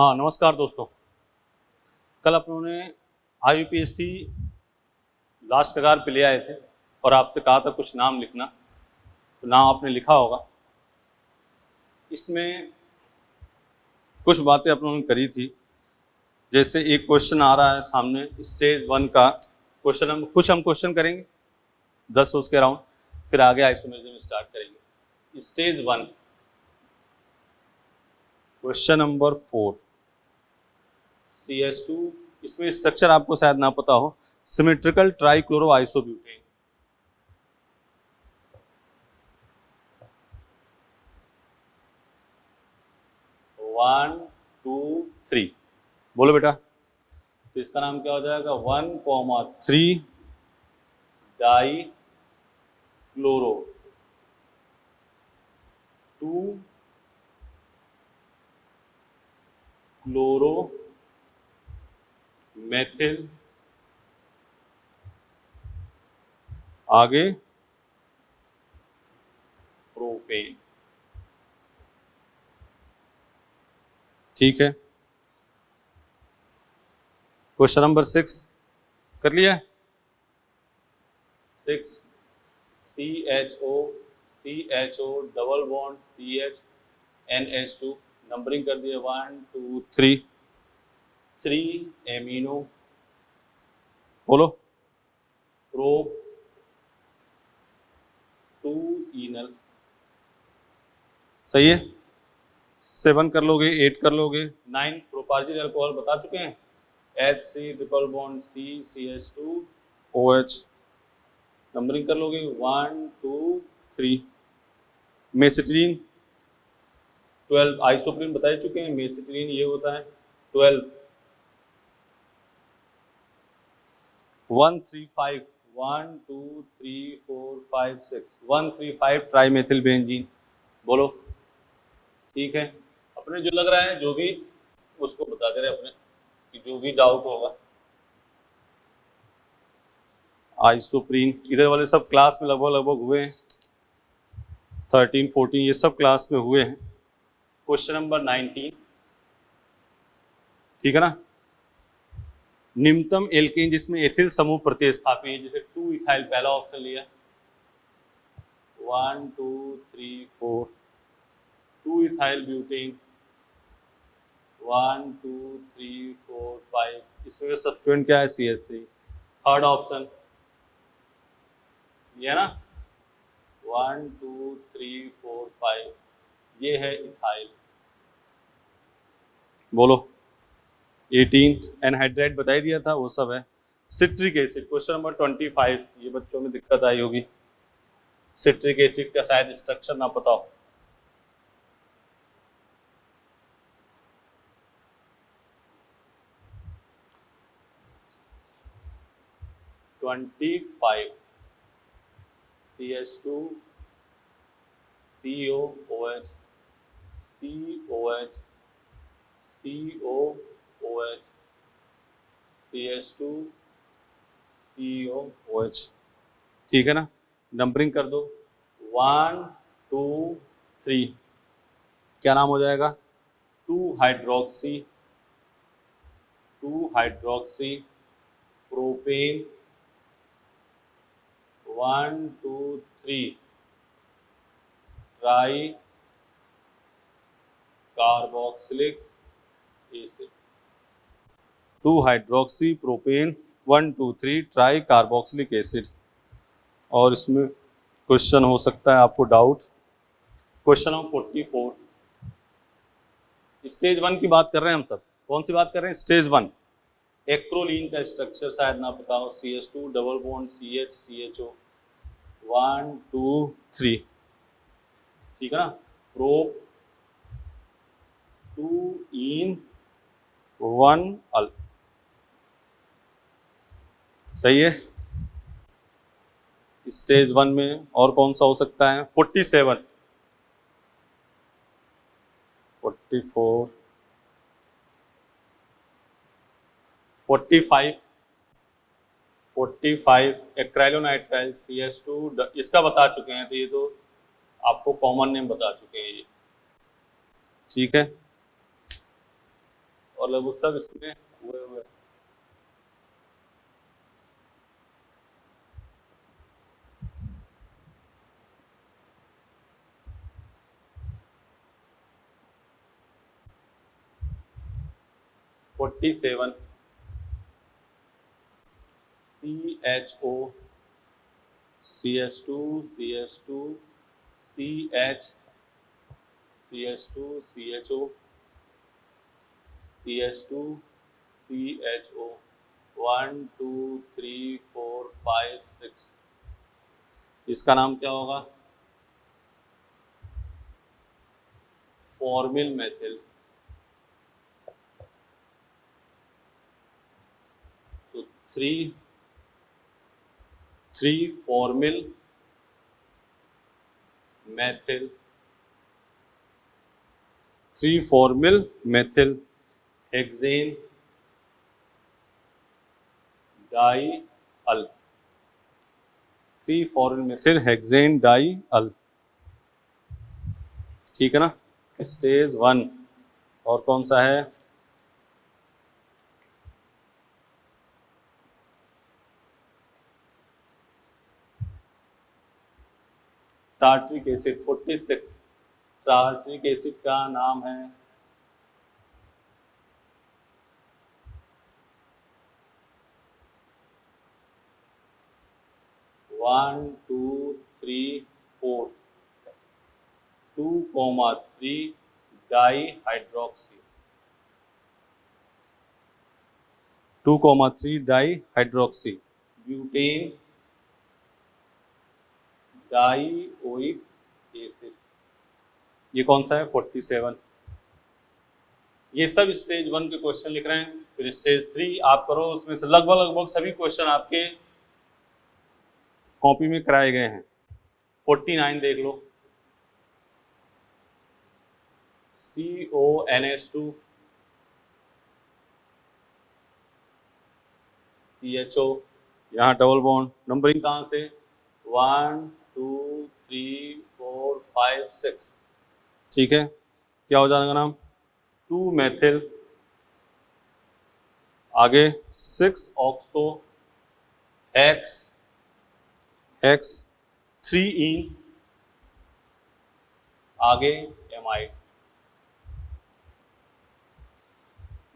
हाँ नमस्कार दोस्तों। कल अपनों ने IUPAC लास्ट कगार पे ले आए थे और आपसे कहा था कुछ नाम लिखना, तो नाम आपने लिखा होगा। इसमें कुछ बातें अपनों ने करी थी, जैसे एक क्वेश्चन आ रहा है सामने स्टेज 1 का क्वेश्चन। हम क्वेश्चन करेंगे 10 उसके अराउंड, फिर आगे आइसोमेरिज्म स्टार्ट करेंगे। Stage 1 question number 4 CS2। इसमें स्ट्रक्चर आपको शायद ना पता हो, symmetrical trichloro isobutane. One two three बोलो बेटा। तो इसका नाम क्या हो जाएगा? 1,3 डाई क्लोरो 2 क्लोरो मेथिल, आगे प्रोपेन। ठीक है, क्वेश्चन नंबर 6 कर लिया। 6 CHO double bond CH NH2, numbering कर दिए 1 2 3 एमिनो, बोलो प्रो 2 इनल। सही है, 7 कर लोगे, 8 कर लोगे, 9 प्रोपार्जिल अल्कोहल बता चुके हैं, SC triple bond CCH2OH, numbering कर लोगे 1 2 3। मेसिटिलीन 12, आइसोप्रीन बता चुके हैं, मेसिटिलीन ये होता है 12। 135 1 2 3 4 5 6 135 ट्राइमेथिल बेंजीन, बोलो। ठीक है, अपने जो लग रहा है जो भी उसको बता दे रहे अपने कि जो भी डाउट होगा। आइसोप्रीन इधर वाले सब क्लास में लगभग हुए हैं, 13 14 ये सब क्लास में हुए हैं। क्वेश्चन नंबर 19, ठीक है ना। निम्नतम एल्केन जिसमें एथिल समूह प्रतिस्थापी है, जैसे 2 इथाइल पहला ऑप्शन लिया, 1 2 3 4। 2 इथाइल ब्यूटेन 1 2 3 4 5, इसमें सब्स्टिट्यूएंट क्या है? CH3। थर्ड ऑप्शन ये ना 1 2 3 4 5, ये है इथाइल, बोलो। 18 एनहाइड्राइड बता ही दिया था, वो सब है। सिट्रिक एसिड क्वेश्चन नंबर 25, ये बच्चों में दिक्कत आई होगी, सिट्रिक एसिड का शायद स्ट्रक्चर ना पता हो। CH2 COOH COH COOH CH2 COOH, ठीक है ना। नंबरिंग कर दो 1 2 3, क्या नाम हो जाएगा? 2 hydroxy propane 1 2 3 try carboxylic acid. 2 hydroxy propane 1 2 3 try carboxylic acid. और इसमें क्वेश्चन हो सकता है आपको डाउट, क्वेश्चन नंबर 44। स्टेज 1 की बात कर रहे हैं हम सब। कौन सी बात कर रहे हैं? स्टेज 1। एक्रोलीन का स्ट्रक्चर शायद ना पता हो, CH2 double bond CH CHO 1 2 3, ठीक है ना। प्रो 2 इन 1 अल, सही है। स्टेज 1 में और कौन सा हो सकता है? 47 44 45 45 एक्राइलोनाइट्राइल CH2, इसका बता चुके हैं, तो ये तो आपको कॉमन नेम बता चुके हैं ये, ठीक है। और लगभग सब इसमें हुए हुए। (47) CHO CH2 CH2 CH CH2 CHO CH2 CHO 1 2 3 4 5 6। इसका नाम क्या होगा? Formyl methyl. तो 3 formyl methyl 3 formyl methyl hexane dial 3 formyl methyl hexane dial. ठीक है ना? स्टेज 1। और कौन सा है? Tartaric acid 46। टार्ट्रिक एसिड का नाम है one two three four 2,3 dihydroxy 2,3 dihydroxy butane dioic acid. ये कौन सा है? 47। ये सब स्टेज 1 के क्वेश्चन लिख रहे हैं। फिर स्टेज 3 आप करो, उसमें से लगभग सभी क्वेश्चन आपके कॉपी में कराए गए हैं। 49 देख लो। CONH2 CHO, यहाँ डबल बॉन्ड। नंबरिंग कहाँ से? 1 2 3 4 5 6। ठीक है, क्या हो जाएगा नाम? 2 मेथिल, आगे 6 ऑक्सो एक्स 3 आगे एमाइड।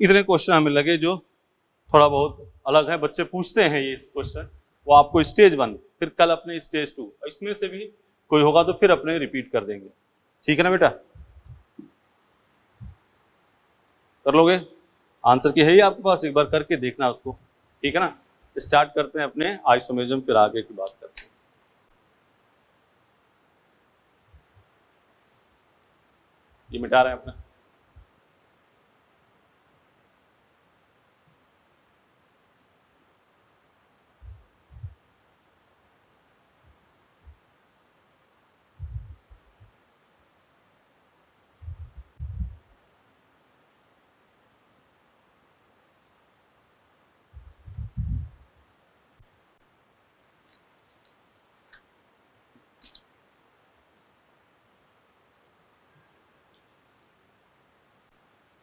इतने क्वेश्चन हमें लगे जो थोड़ा बहुत अलग है। बच्चे पूछते हैं ये क्वेश्चन, वो आपको स्टेज 1, फिर कल अपने स्टेज 2, इसमें से भी कोई होगा तो फिर अपने रिपीट कर देंगे। ठीक है ना बेटा? कर लोगे? आंसर की है ही आपके पास, एक बार करके देखना उसको। ठीक है ना? स्टार्ट करते हैं अपने आइसोमेरिज्म, फिर आगे की बात करते हैं। ये मिटा रहे हैं अपना।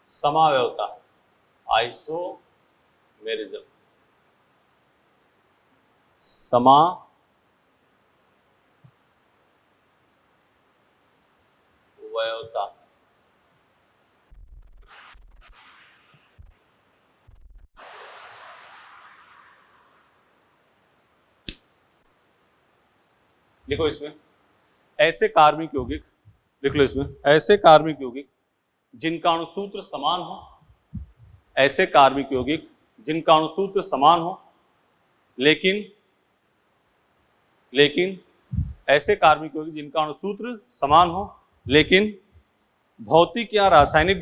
समावयवता आइसोमेरिज्म। समावयवता लिखो इसमें ऐसे कार्बनिक यौगिक, लिख लो इसमें ऐसे कार्बनिक यौगिक जिनका अणुसूत्र समान हो, ऐसे कार्बनिक यौगिक जिनका अणुसूत्र समान हो, लेकिन ऐसे कार्बनिक यौगिक जिनका अणुसूत्र समान हो लेकिन भौतिक या रासायनिक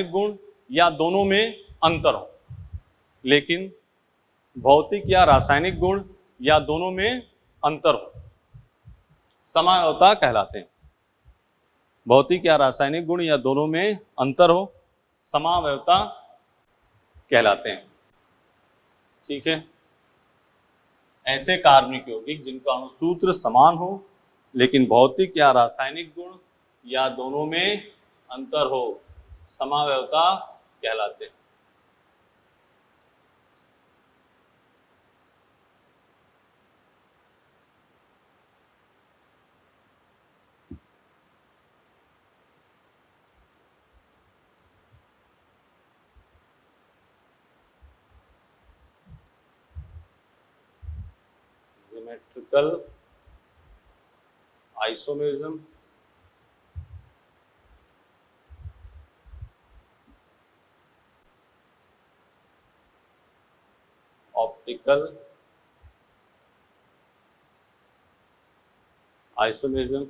गुण या दोनों में अंतर हो, लेकिन भौतिक या रासायनिक गुण या दोनों में अंतर हो, समावयवता कहलाते हैं। भौतिक या रासायनिक गुण या दोनों में अंतर हो, समावयवता कहलाते हैं। ठीक है? ऐसे कार्बनिक यौगिक जिनका अणुसूत्र समान हो लेकिन भौतिक या रासायनिक गुण या दोनों में अंतर हो, समावयवता कहलाते हैं। सिमेट्रिकल आइसोमेरिज्म, ऑप्टिकल आइसोमेरिज्म,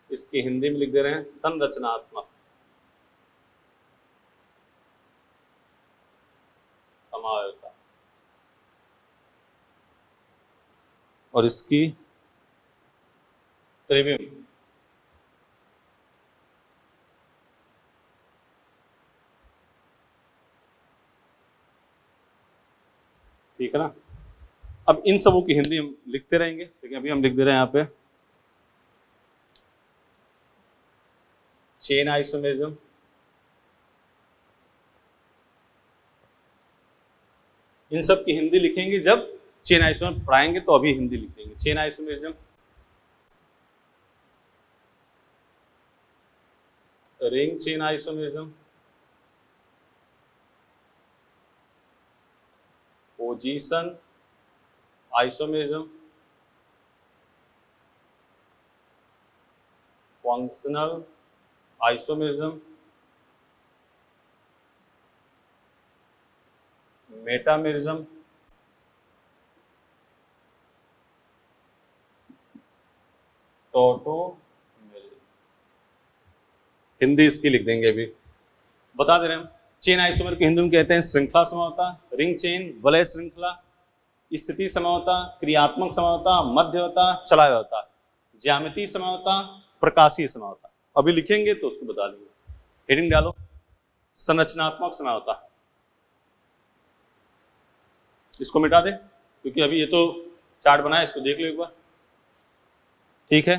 इसकी हिंदी में लिख दे रहे हैं संरचनात्मक समावयवता, और इसकी त्रिविम ठीक है ना। अब इन सबों की हिंदी हम लिखते रहेंगे, लेकिन अभी हम लिख दे रहे हैं यहाँ पे चेन आइसोमेरिज्म, इन सब की हिंदी लिखेंगे जब चेन आइसोमेरिज्म पढ़ाएंगे, तो अभी हिंदी लिखेंगे। Chain isomerism, ring chain isomerism, position isomerism, functional isomerism, metamerism, tautomerism. Hindi इसकी लिख देंगे, अभी बता दे रहे हैं हम। चेन आइसोमर की हिंदी में कहते हैं श्रृंखला समवयवता, रिंग चेन, वलय श्रृंखला, स्थिति समवयवता, क्रियात्मक समवयवता, मध्यवयवता, चलावयवता, ज्यामितीय समवयवता, प्रकाशीय समवयवता। अभी लिखेंगे तो उसको बता देंगे। हेडिंग डालो, संरचनात्मक समवयवता, इसको मिटा दे क्योंकि अभी ये तो चार्ट बना है, इसको देख लो एक बार, ठीक है।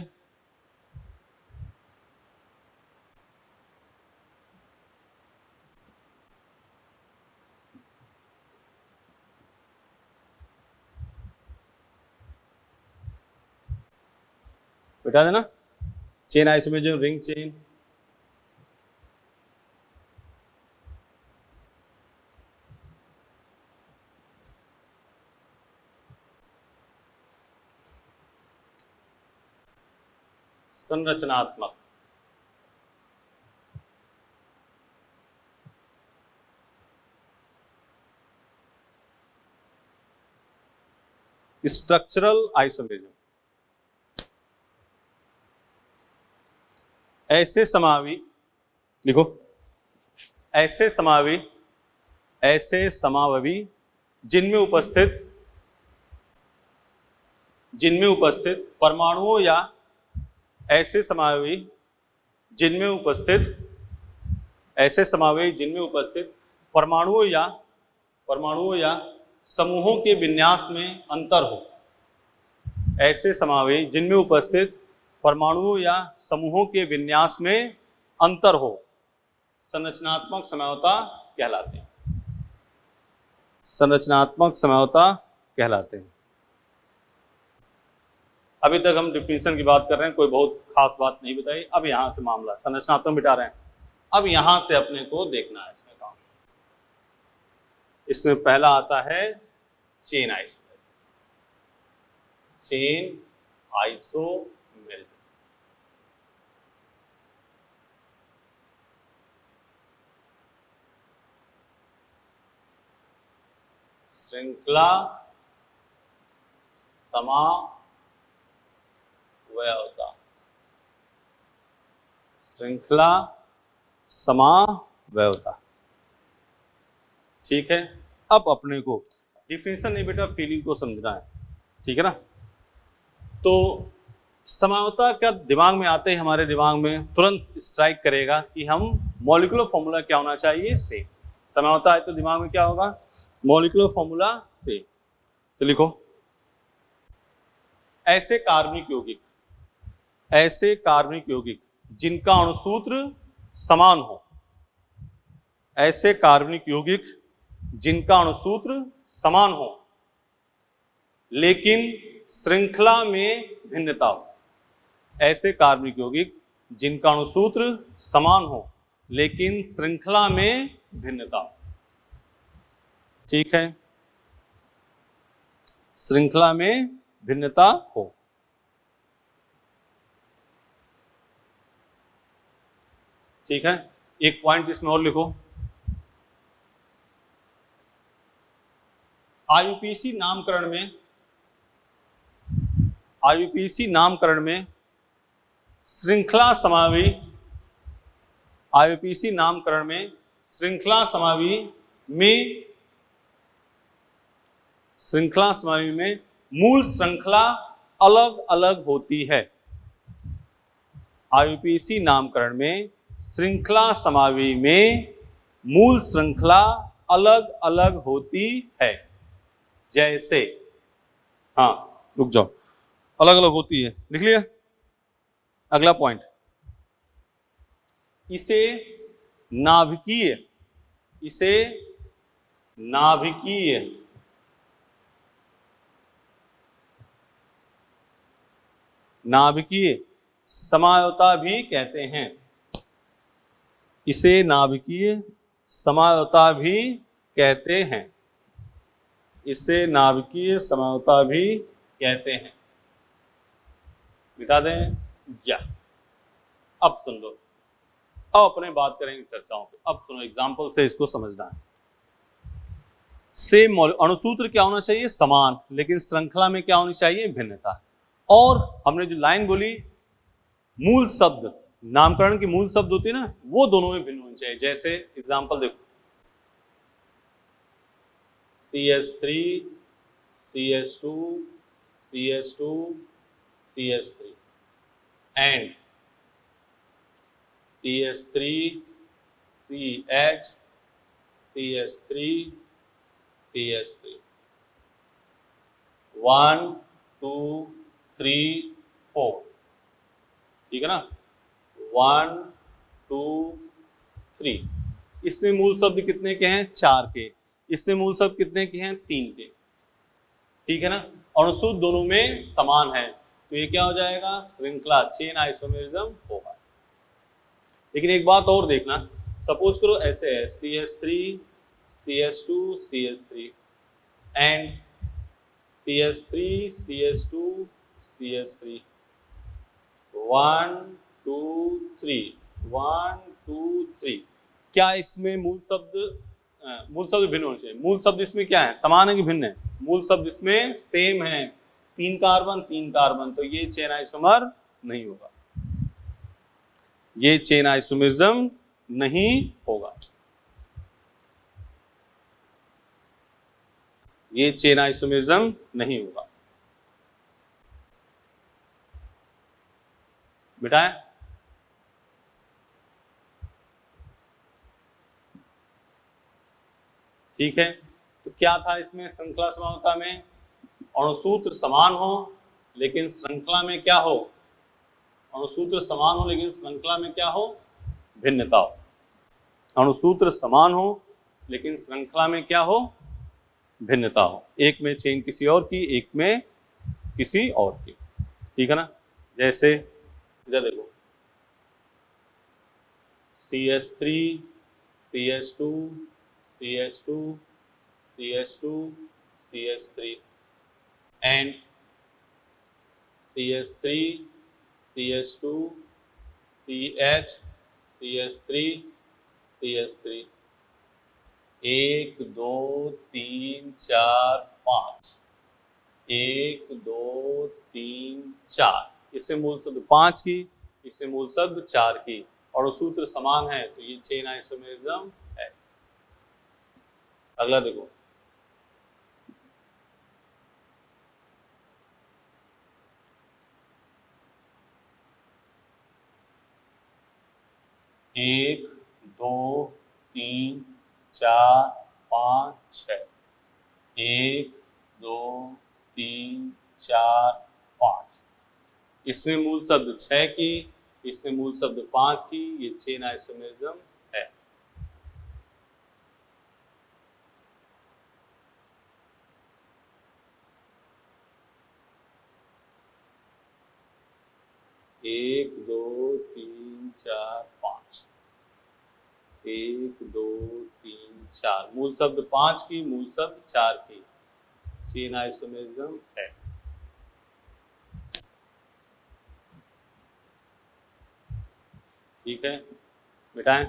मिटा देना। चेन आइसोमेरिज्म, रिंग चेन, संरचनात्मक, स्ट्रक्चरल आइसोमेरिज्म, ऐसे समावी, लिखो, ऐसे समाववी जिनमें उपस्थित परमाणुओं या ऐसे समाववी जिनमें उपस्थित परमाणुओं या समूहों के विन्यास में अंतर हो, ऐसे समाववी जिनमें उपस्थित परमाणुओं या समूहों के विन्यास में अंतर हो, संरचनात्मक समवयवता कहलाते हैं। संरचनात्मक समवयवता कहलाते हैं। अभी तक हम डिफिनीशन की बात कर रहे हैं, कोई बहुत खास बात नहीं बताई। अब यहां से मामला संरचनात्मक मिटा रहे हैं, अब यहां से अपने को देखना है इसमें काम। इसमें पहला आता है चेन आइसोमेरिज्म, चेन आइसोमेरिज्म, श्रृंखला समावयवता, श्रृंखला समावयवता, ठीक है। अब अपने को डिफिनेशन नहीं बेटा, फीलिंग को समझना है, ठीक है ना। तो समावयवता क्या दिमाग में आते ही हमारे दिमाग में तुरंत स्ट्राइक करेगा कि हम मॉलिक्यूलर फॉर्मूला क्या होना चाहिए, सेम। समावयवता है तो दिमाग में क्या होगा, मॉलिक्यूलर फॉर्मूला सेम। तो लिखो ऐसे कार्बनिक यौगिक जिनका अणुसूत्र समान हो, ऐसे कार्बनिक यौगिक जिनका अणुसूत्र समान हो लेकिन श्रृंखला में भिन्नता हो, ऐसे कार्बनिक यौगिक जिनका अणुसूत्र समान हो लेकिन श्रृंखला में भिन्नता हो। ठीक है, श्रृंखला में भिन्नता हो। ठीक है, एक पॉइंट इसमें और लिखो, आईयूपीएसी नामकरण में श्रृंखला समावी, आईयूपीएसी नामकरण में श्रृंखला समावी में मूल श्रृंखला अलग अलग होती है। आईयूपीएसी नामकरण में श्रृंखला समावी में मूल श्रृंखला अलग अलग होती है। जैसे, हाँ रुक जाओ, अलग अलग होती है, लिख लिया। अगला पॉइंट, इसे नाभिकीय समझौता भी कहते हैं। इसे नाभिकीय समझौता भी कहते हैं। इसे नाभिकीय समझौता भी कहते हैं। मिटा दें या अब सुन लो, अब अपने बात करेंगे चर्चाओं पे। अब सुनो, एग्जाम्पल से इसको समझना है। सेम अणुसूत्र क्या होना चाहिए? समान, लेकिन श्रृंखला में क्या होनी चाहिए? भिन्नता। और हमने जो लाइन बोली, मूल शब्द, नामकरण की मूल शब्द होती है ना, वो दोनों में भिन्न होनी चाहिए। जैसे एग्जाम्पल देखो, CH3 CH2 CH2 CH3 and CH3 CH CH3 CH3 1 2 3 4, ठीक है ना, 1 2 3। इसमें मूल शब्द कितने के हैं? 4 के। इसमें मूल शब्द कितने के हैं? 3 के। ठीक है ना, अणुसूत्र दोनों में समान है, तो ये क्या हो जाएगा? श्रृंखला, चेन आइसोमेरिज्म होगा। लेकिन एक बात और देखना, सपोज करो ऐसे है CH3 CH2 CH3 and CH3 CH2 CH3 1 2 3 1 2 3। क्या इसमें मूल शब्द भिन्न होने चाहिए? मूल शब्द इसमें क्या है? समान है कि भिन्न है? मूल शब्द इसमें सेम है, 3 कार्बन, तो ये चेन आइसोमर नहीं होगा, ये चेन आइसोमेरिज्म नहीं होगा, ये चेन आइसोमेरिज्म नहीं होगा। बेटा ठीक है, तो क्या था इसमें श्रृंखला समानता में? अणुसूत्र समान हो लेकिन श्रृंखला में क्या हो? अणुसूत्र समान हो लेकिन श्रृंखला में क्या हो? भिन्नता हो। अणुसूत्र समान हो लेकिन श्रृंखला में क्या हो? भिन्नता हो। एक में चेन किसी और की, एक में किसी और की। ठीक है ना, जैसे इधर देखो, CH3 CH2 CH2 CH2 CH3 and CH3 CH2 CH CH3 CH3 1 2 3 4 5 1 2 3 4। इससे मूल शब्द 5 की, इससे मूल शब्द 4 की, और सूत्र समान है, तो ये चेन आइसोमेरिज्म है। अगला देखो, एक 2 3 4 5 6, 1 2 3 4 5। इसमें मूल शब्द 6 की, इसमें मूल शब्द 5 की, ये चेन आइसोमेरिज्म है। एक, दो, तीन, चार, 5। 1, 2, 3, 4, मूल शब्द 5 की, मूल शब्द 4 की, चेन आइसोमेरिज्म है। ठीक है, मिटाएं,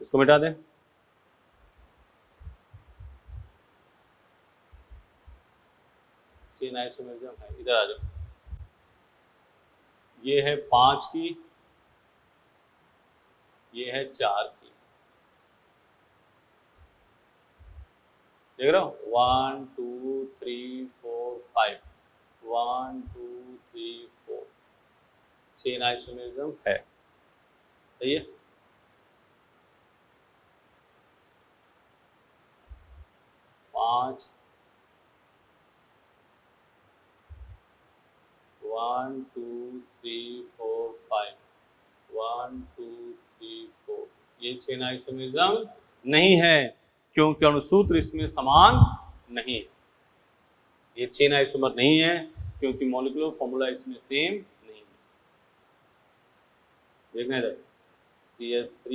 इसको मिटा दें। चेन आइसोमेरिज्म है, इधर आ जाओ। ये है 5 की, ये है 4 की, देख रहे हो, 1 2 3 4 5, 1 2 3 4, चेन आइसोमेरिज्म है। सही है। 5, 1 2 3 4 5, 1 2 3 4, ये चेन आइसोमेरिज्म नहीं है, क्योंकि अणुसूत्र इसमें समान नहीं है। ये चेन आइसोमर नहीं है क्योंकि मॉलिक्यूलर फॉर्मूला इसमें सेम नहीं है। देखना इधर, CH3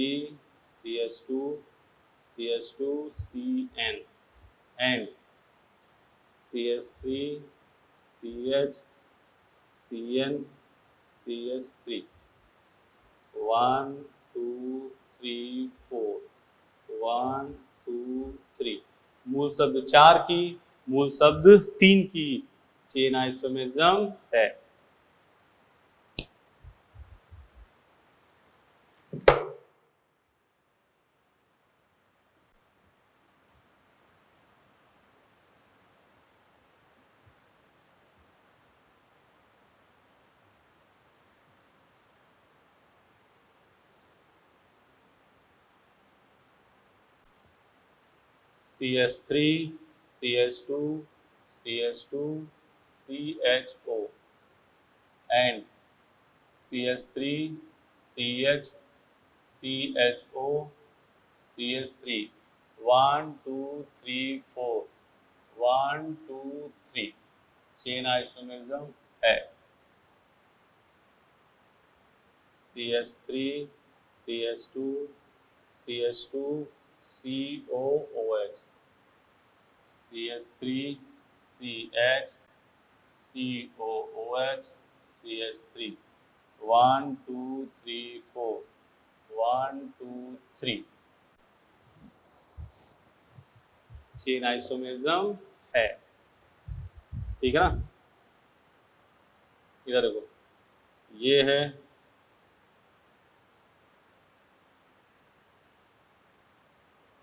CH2 CH2 CN and CH3 CH CN CH3, 1 2 3 4, 1 2 3, मूल शब्द 4 की, मूल शब्द 3 की, चेन आइसोमेरिज्म है। CH3 CH2 CH2 CHO and CH3 CH CHO CH3, 1 2 3 4, 1 2 3, chain isomerism है। CH3 CH2 CH2 COOH, CH3 CH COOH CH3, 1 2 3 4, 1 2 3, chain isomerism है। ठीक है ना। इधर देखो, ये है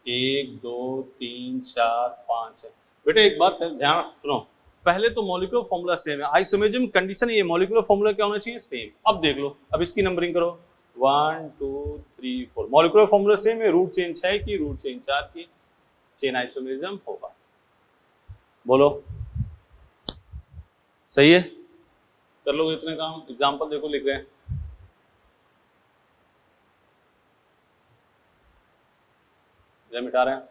1 2 3 4 5 है। बेटा एक बात ध्यान सुनो, पहले तो मॉलिक्यूलर फॉर्मूला सेम है, आइसोमेरिज्म कंडीशन ये मॉलिक्यूलर फॉर्मूला क्या होना चाहिए, सेम। अब देख लो, अब इसकी नंबरिंग करो, 1 2 3 4, मॉलिक्यूलर फॉर्मूला सेम है, रूट चेन 6 की, रूट चेन 4 की, चेन आइसोमेरिज्म होगा। बोलो सही है। कर लो इतने काम, एग्जाम्पल देखो लिख रहे हैं। मिटा रहे हैं,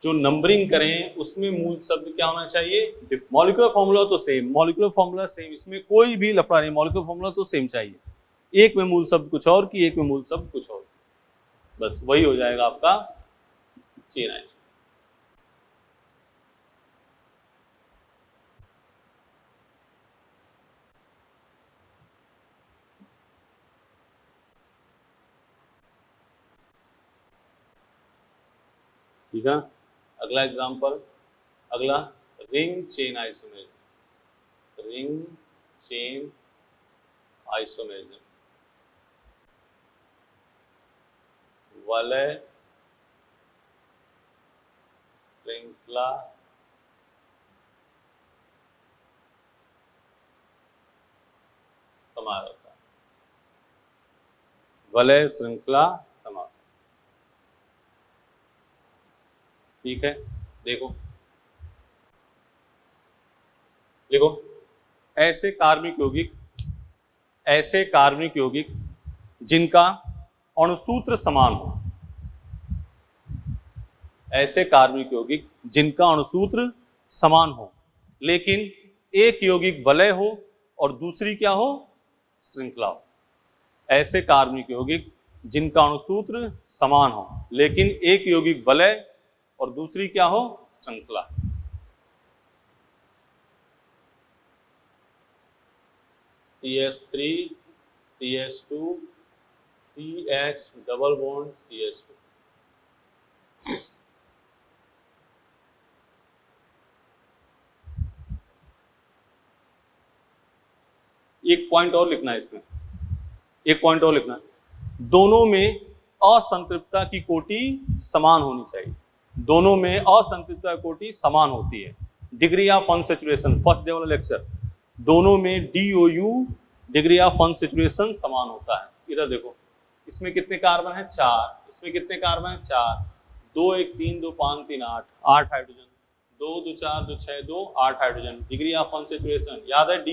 जो नंबरिंग करें उसमें मूल शब्द क्या होना चाहिए, मॉलिक्यूलर फॉर्मूला तो सेम, मॉलिक्यूलर फॉर्मूला सेम, इसमें कोई भी लफड़ा नहीं, मॉलिक्यूलर फॉर्मूला तो सेम चाहिए। एक में मूल शब्द कुछ और की, एक में मूल शब्द कुछ और, बस वही हो जाएगा आपका चेन आइसोमेरिज्म। ठीक है। अगला एग्जांपल, अगला ring chain isomerism, ring chain isomerism, वलय श्रृंखला समारोह, वलय श्रृंखला समारोह। ठीक है, देखो लिखो, ऐसे कार्बनिक यौगिक जिनका अणुसूत्र समान हो, ऐसे कार्बनिक यौगिक जिनका अणुसूत्र समान हो लेकिन एक यौगिक वलय हो और दूसरी क्या हो, श्रृंखला हो। ऐसे कार्बनिक यौगिक जिनका अणुसूत्र समान हो लेकिन एक यौगिक वलय और दूसरी क्या हो, श्रृंखला। CH3 CH2 CH double bond CH2। एक पॉइंट और लिखना है इसमें, एक पॉइंट और लिखना है, दोनों में असंतृप्तता की कोटि समान होनी चाहिए। दोनों में असंतृप्तता की कोटि समान होती है। Degree of unsaturation, first day वाला लेक्चर, दोनों में DOU डिग्री ऑफ अनसैचुरेशन समान होता है। इधर देखो, इसमें कितने कार्बन है, 4, इसमें कितने कार्बन है, 4, 2 1 3 2 5 3 8 hydrogen, 2 2 4 2 6 2 8 hydrogen. Degree of unsaturation याद है,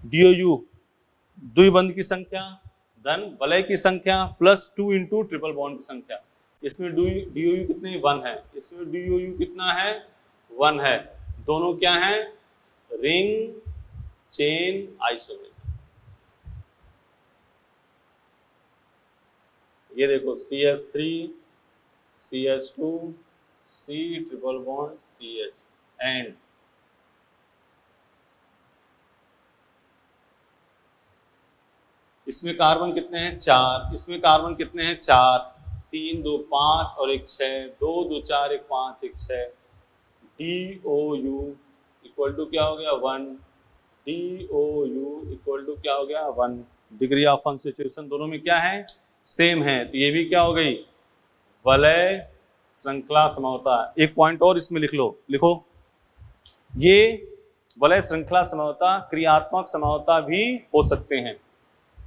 DOU द्विबंध की संख्या धन वलय की संख्या प्लस 2 इंटू ट्रिपल बॉन्ड की संख्या। इसमें DOU कितने, 1 है, इसमें DOU कितना है, 1 है। दोनों क्या है, रिंग चेन आइसोमेर। ये देखो CH3 CH2 C triple bond CH and इसमें कार्बन कितने हैं, 4, इसमें कार्बन कितने हैं, 4, 3 2 5 और 1 6, 2 2 4 1 5 1 6। DOU इक्वल टू क्या हो गया, 1। DOU इक्वल टू क्या हो गया, 1। डिग्री ऑफ अनसैचुरेशन दोनों में क्या है, सेम है, तो ये भी क्या हो गई, वलय श्रृंखला समता। एक पॉइंट और इसमें लिख लो, लिखो, ये वलय श्रृंखला समता क्रियात्मक समता भी हो सकते हैं।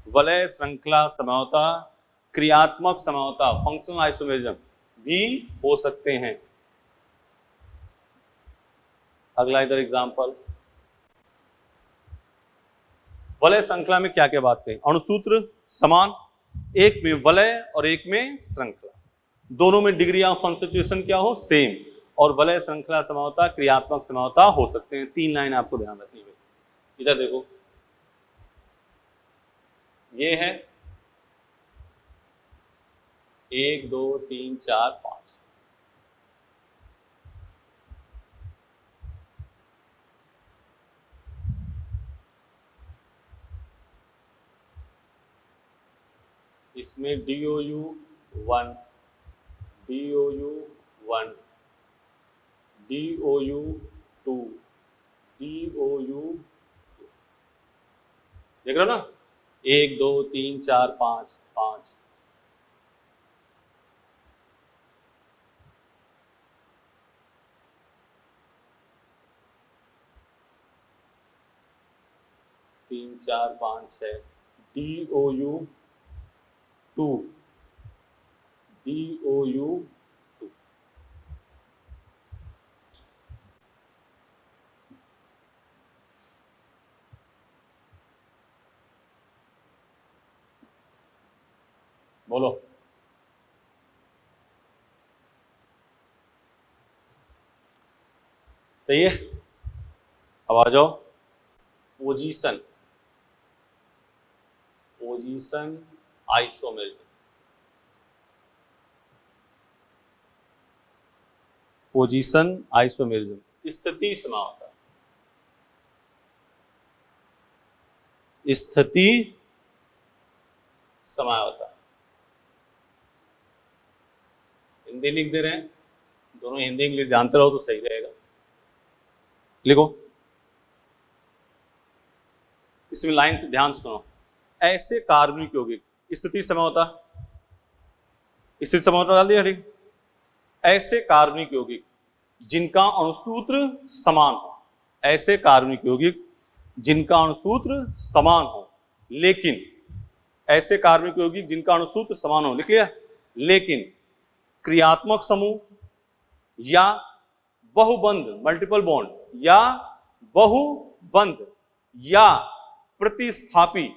वलय श्रृंखला समता क्रियात्मक समता फंक्शनल आइसोमेरिज्म भी हो सकते हैं। अगला इधर एग्जांपल, वलय श्रृंखला में क्या क्या बात कही, अणुसूत्र समान, एक में वलय और एक में श्रृंखला, दोनों में डिग्री ऑफ अनसैचुरेशन क्या हो, सेम, और वलय श्रृंखला समता क्रियात्मक समता हो सकते हैं। 3 लाइन आपको ध्यान रखनी है। इधर देखो, ये है 1 2 3 4 5, इसमें DOU 1 DOU 1 DOU 2 DOU 2, देख रहे हो ना, 1 2 3 4 5 5, तीन चार 5 6, DOU 2 DOU 2। बोलो, सही है। अब आ जाओ पोजीशन आइसोमेरिज्म। पोजीशन आइसोमेरिज्म स्थिति समावता, स्थिति समावता। हिंदी लिख दे रहे हैं, दोनों हिंदी इंग्लिश जानते रहो तो सही रहेगा। लिखो, इसमें लाइन से ध्यान से सुनो, ऐसे कार्बनिक यौगिक स्थिति समता, स्थिति समता डाल दिया, ठीक। ऐसे कार्बनिक यौगिक जिनका अणुसूत्र समान हो, ऐसे कार्बनिक यौगिक जिनका अणुसूत्र समान हो, लेकिन ऐसे कार्बनिक यौगिक जिनका अणुसूत्र समान हो, लिख लिया, लेकिन क्रियात्मक समूह या बहुबंध मल्टीपल बॉन्ड, या बहुबंध या प्रतिस्थापी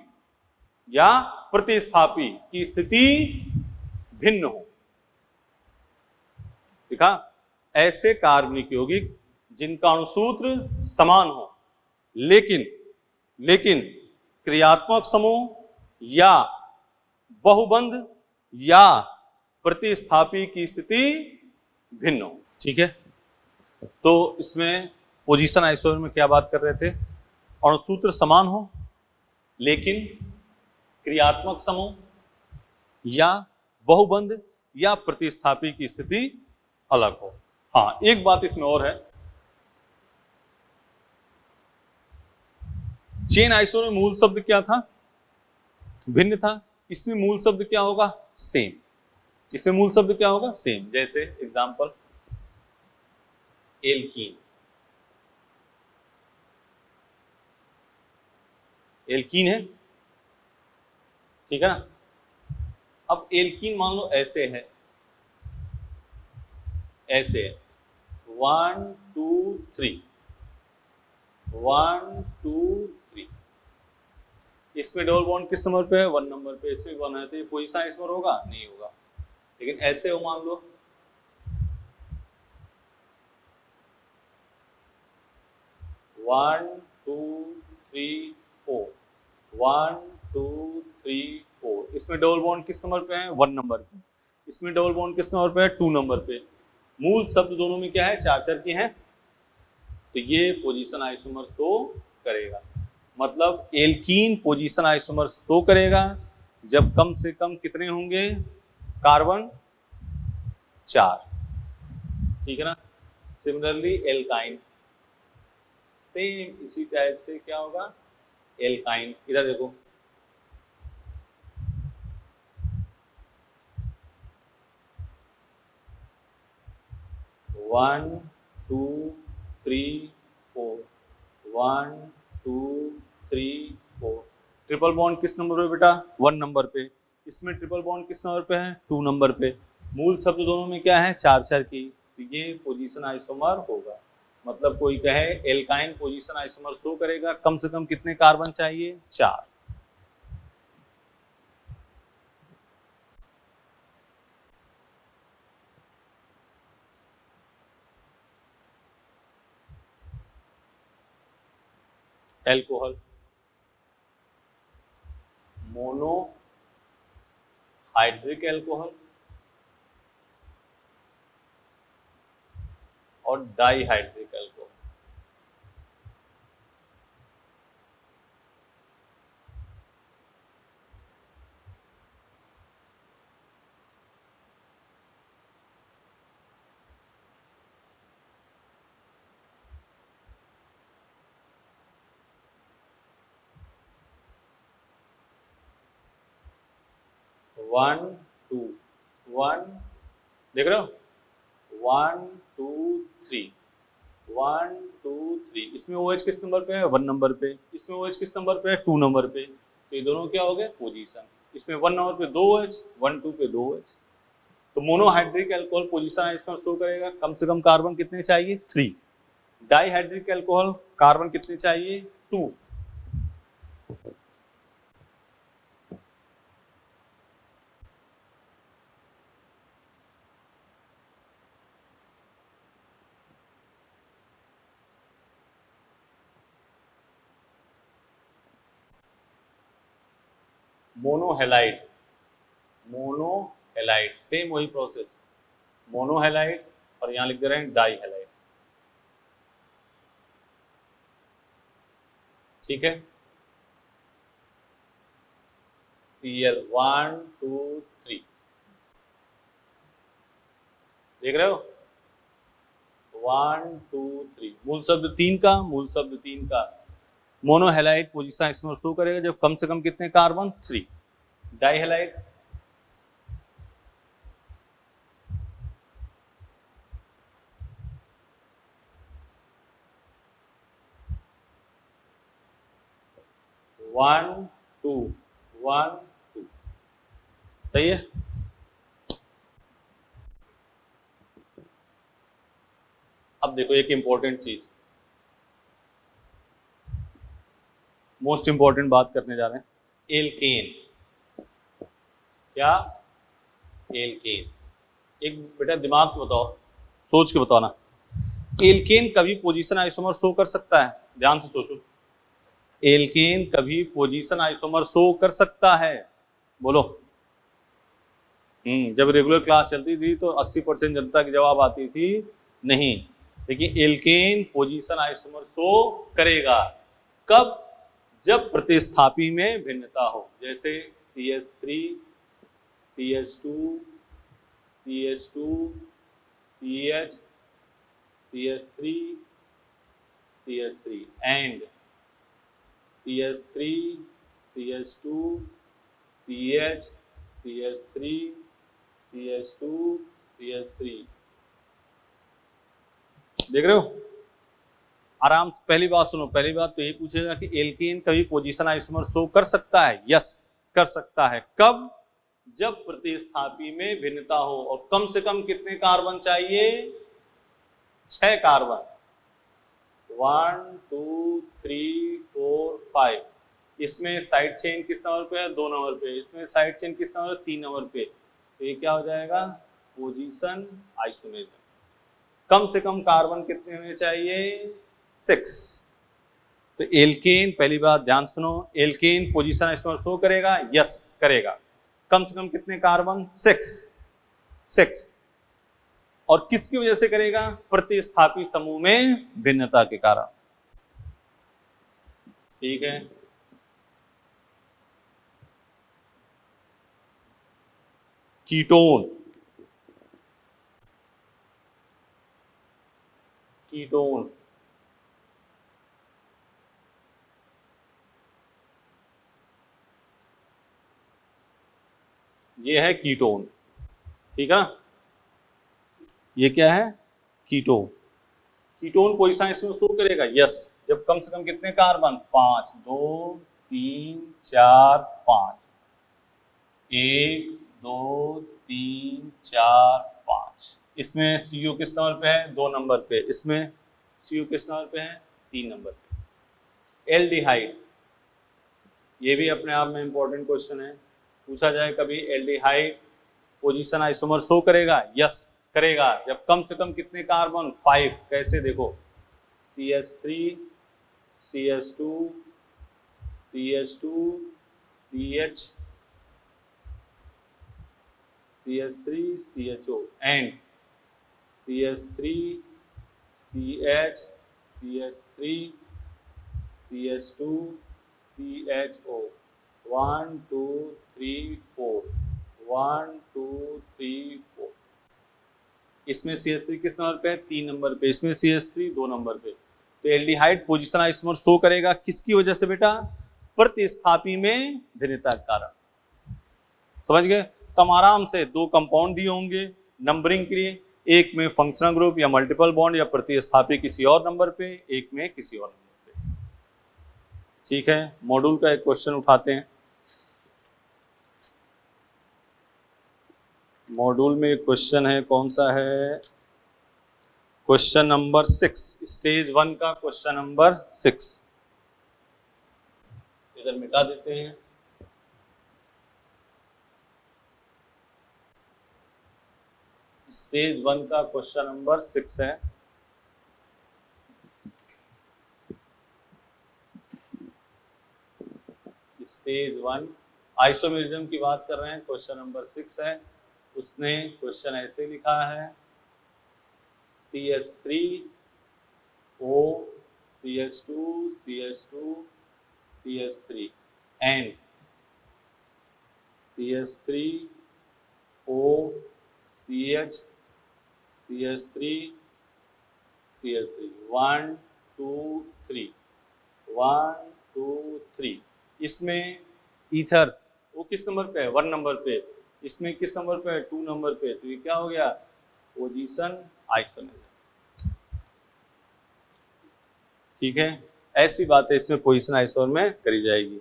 की स्थिति भिन्न हो। देखा, ऐसे कार्बनिक यौगिक जिनका अणुसूत्र समान हो लेकिन क्रियात्मक समूह या बहुबंध या प्रतिस्थापी की स्थिति भिन्न हो। ठीक है, तो इसमें पोजीशन आइसोमर में क्या बात कर रहे थे? अणुसूत्र समान हो लेकिन क्रियात्मक समूह या बहुबंध या प्रतिस्थापी की स्थिति अलग हो। हाँ, एक बात इसमें और है, चेन आइसोमर में मूल शब्द क्या था? भिन्न था। इसमें मूल शब्द क्या होगा? सेम। इसमें मूल शब्द क्या होगा? सेम। जैसे एग्जांपल एल्कीन, एल्कीन है, ठीक है ना। अब एल्कीन मान लो ऐसे है, ऐसे है 1 2 3 1 2 3, इसमें डबल बॉन्ड किस नंबर पे है? 1 नंबर पे। इसमें 1 है तो ये पोजीशन आइसोमर होगा? नहीं होगा। लेकिन ऐसे हो मान लो 1 2 3 4 1 2 3 4, इसमें डबल बॉन्ड किस नंबर पे है? 1 नंबर पे। इसमें डबल बॉन्ड किस नंबर पे है? 2 नंबर पे। मूल शब्द दोनों में क्या है? 4 की हैं, तो ये पोजीशन आइसोमर शो करेगा। मतलब एल्कीन पोजीशन आइसोमर शो करेगा जब कम से कम कितने होंगे? कार्बन 4। ठीक है ना। सिमिलरली एल्काइन, सेम इसी टाइप से क्या होगा? एल्काइन, इधर देखो 1 2 3 4 1 2 3 4, ट्रिपल बॉन्ड किस नंबर पे बेटा? 1 नंबर पे। इसमें ट्रिपल बॉन्ड किस नंबर पे है? 2 नंबर पे। मूल शब्द दोनों में क्या है? 4 की, तो ये पोजीशन आइसोमर होगा। मतलब कोई कहे एल्काइन पोजीशन आइसोमर शो करेगा, कम से कम कितने कार्बन चाहिए? 4। एल्कोहल, मोनो हाइड्रिक एल्कोहल और dihydric alcohol. One two, one देख रहे हो? 1 2 3 1 2 3, इसमें OH किस नंबर पे है? 1 नंबर पे। इसमें OH किस नंबर पे है? 2 नंबर पे। तो ये दोनों क्या हो गए? पोजीशन। इसमें 1 नंबर पे 2 OH, 1 2 पे 2 OH। तो मोनोहाइड्रिक अल्कोहल पोजीशन इसमें शो करेगा, कम से कम कार्बन कितने चाहिए? 3। डाइहाइड्रिक अल्कोहल कार्बन कितने चाहिए? 2। मोनोहेलाइड, मोनोहेलाइड सेम वही प्रोसेस, मोनोहेलाइड और यहां लिख दे रहे हैं डाइहेलाइड। ठीक है। Cl 1 2 3, देख रहे हो? 1 2 3, मूल शब्द 3 का, मूल शब्द 3 का। मोनोहेलाइड पोजीशन इसमें शो करेगा जब कम से कम कितने कार्बन? 3। डाइहेलाइड 1 2 1 2, सही है। अब देखो एक इंपॉर्टेंट चीज, मोस्ट इंपॉर्टेंट बात करने जा रहे हैं, एल्केन। क्या? एल्केन। एक बेटा दिमाग से बताओ, सोच के बताओ ना, एल्केन कभी पोजीशन आइसोमर शो कर सकता है? ध्यान से सोचो, एल्केन कभी पोजीशन आइसोमर शो कर सकता है? बोलो। जब रेगुलर क्लास चलती थी तो 80% जनता की जवाब आती थी नहीं, लेकिन एल्केन पोजीशन आइसोमर शो करेगा। कब? जब प्रतिस्थापी में भिन्नता हो, जैसे CH3 CH2 CH2 CH CH3 CH3 and CH3 CH2 CH CH3 CH2 CH3। देख रहे हो? आराम से पहली बात सुनो, पहली बात तो ये पूछेगा कि एल्केन कभी पोजीशन आइसोमर शो कर सकता है? यस, कर सकता है। कब? जब प्रतिस्थापी में भिन्नता हो, और कम से कम कितने कार्बन चाहिए? 6 कार्बन। 1 2 3 4 5। इसमें साइड चेन किस नंबर पे है? 2 नंबर पे। इसमें साइड चेन किस नंबर? 3 नंबर पे। तो ये क्या हो जाएगा? Position isomerism. कम से कम कार्बन कितने होने चाहिए? 6। तो एल्केन, पहली बात ध्यान सुनो, एल्केन पोजीशन आइसोमर शो करेगा? यस करेगा। कम से कम कितने कार्बन? 6। और किसकी वजह से करेगा? प्रतिस्थापी समूह में भिन्नता के कारण। ठीक है, कीटोन। कीटोन ये है कीटोन, ठीक है ना? ये क्या है? कीटोन। कीटोन पोजीशन इसमें शो करेगा? यस, जब कम से कम कितने कार्बन? 5। 2 3 4 5। 1 2 3 4 5। इसमें CO किस नंबर पे है? 2 नंबर पे। इसमें CO किस नंबर पे है? 3 नंबर पे। एल्डिहाइड, ये भी अपने आप में इंपॉर्टेंट क्वेश्चन है, पूछा जाए कभी एल्डिहाइड पोजीशन आइसोमर शो करेगा? यस करेगा। जब कम से कम कितने कार्बन? 5। कैसे? देखो, CH3 CH2 CH2 CH CH3 CHO and CH3 CH CH3 CH2 CHO। 1 2 3 4। 1 2 3 4। इसमें CH3 किस नंबर पे है? 3 नंबर पे। इसमें CH3 2 नंबर पे। तो एल्डिहाइड पोजीशन आइसोमर शो करेगा किसकी वजह से बेटा? प्रतिस्थापी में भिन्नता के कारण। समझ गए? तो हम आराम से 2 कंपाउंड दिए होंगे नंबरिंग के लिए, एक में फंक्शनल ग्रुप या मल्टीपल बॉन्ड या प्रतिस्थापी किसी और नंबर पे, एक में किसी और नंबर पे। ठीक है, मॉड्यूल का एक क्वेश्चन उठाते हैं। मॉड्यूल में एक क्वेश्चन है, कौन सा है? क्वेश्चन नंबर 6, स्टेज 1 का क्वेश्चन नंबर 6। इधर मिटा देते हैं। स्टेज 1 का क्वेश्चन नंबर 6 है। स्टेज 1 आइसोमेरिज्म की बात कर रहे हैं, क्वेश्चन नंबर 6 है। उसने क्वेश्चन ऐसे लिखा है, CH3 O CH2 CH2 CH3 and CH3 O CH CH3 CH3। 1 2 3। 1 2 3। इसमें ईथर वो किस नंबर पे है? 1 नंबर पे। इसमें किस नंबर पे है? 2 नंबर पे। तो ये क्या हो गया? Position isomerism. ठीक है, ऐसी बातें इसमें पोजीशन आइसोमर में करी जाएगी।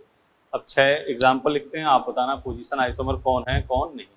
अब 6 एग्जाम्पल लिखते हैं, आप बताना पोजीशन आइसोमर कौन है कौन नहीं।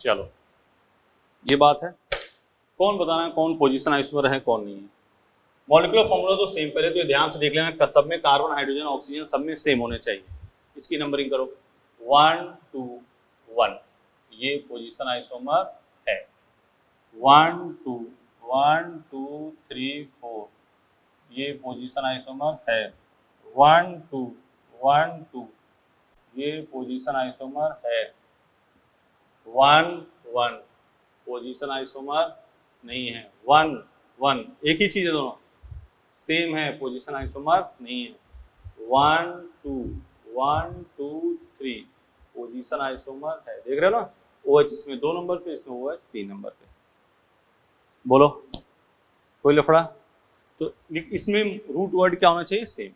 चलो ये बात है। कौन बताना है कौन पोजीशन आइसोमर है कौन नहीं है। मॉलिक्यूलर फॉर्मूला तो सेम, पहले तो ध्यान से देख लेना, सब में कार्बन हाइड्रोजन ऑक्सीजन सब में सेम होने चाहिए। इसकी नंबरिंग करो 1 2 1, ये पोजीशन आइसोमर है। 1 2 1 2 3 4, ये पोजीशन आइसोमर है। 1 2 1 2, ये पोजीशन आइसोमर है। 1 1, पोजीशन आइसोमर नहीं है। 1 1, एक ही चीज है, दोनों सेम है, पोजीशन आइसोमर नहीं है। 1 2 1 2 3, पोजीशन आइसोमर है। देख रहे हो ना, OH इसमें 2 नंबर पे, इसमें OH 3 नंबर पे। बोलो कोई लफड़ा? तो इसमें रूट वर्ड क्या होना चाहिए? Same.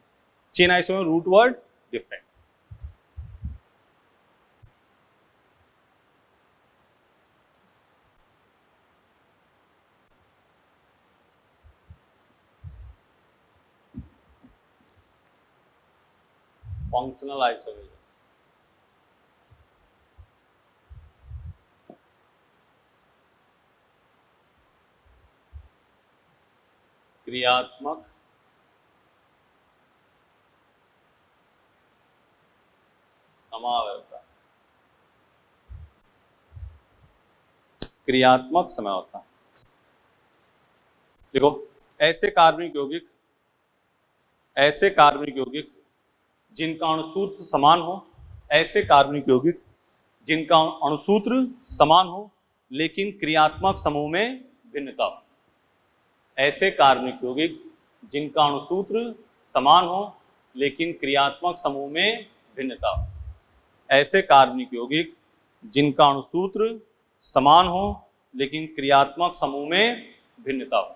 Chain isomer root word different. Functional isomer, क्रियात्मक समावयवता, क्रियात्मक समावयवता। देखो ऐसे कार्बनिक यौगिक जिनका अणुसूत्र समान हो, ऐसे कार्बनिक यौगिक जिनका अणुसूत्र समान हो लेकिन क्रियात्मक समूह में भिन्नता हो। ऐसे कार्बनिक यौगिक जिनका अणुसूत्र समान हो लेकिन क्रियात्मक समूह में भिन्नता हो। ऐसे कार्बनिक यौगिक जिनका अणुसूत्र समान हो लेकिन क्रियात्मक समूह में भिन्नता हो।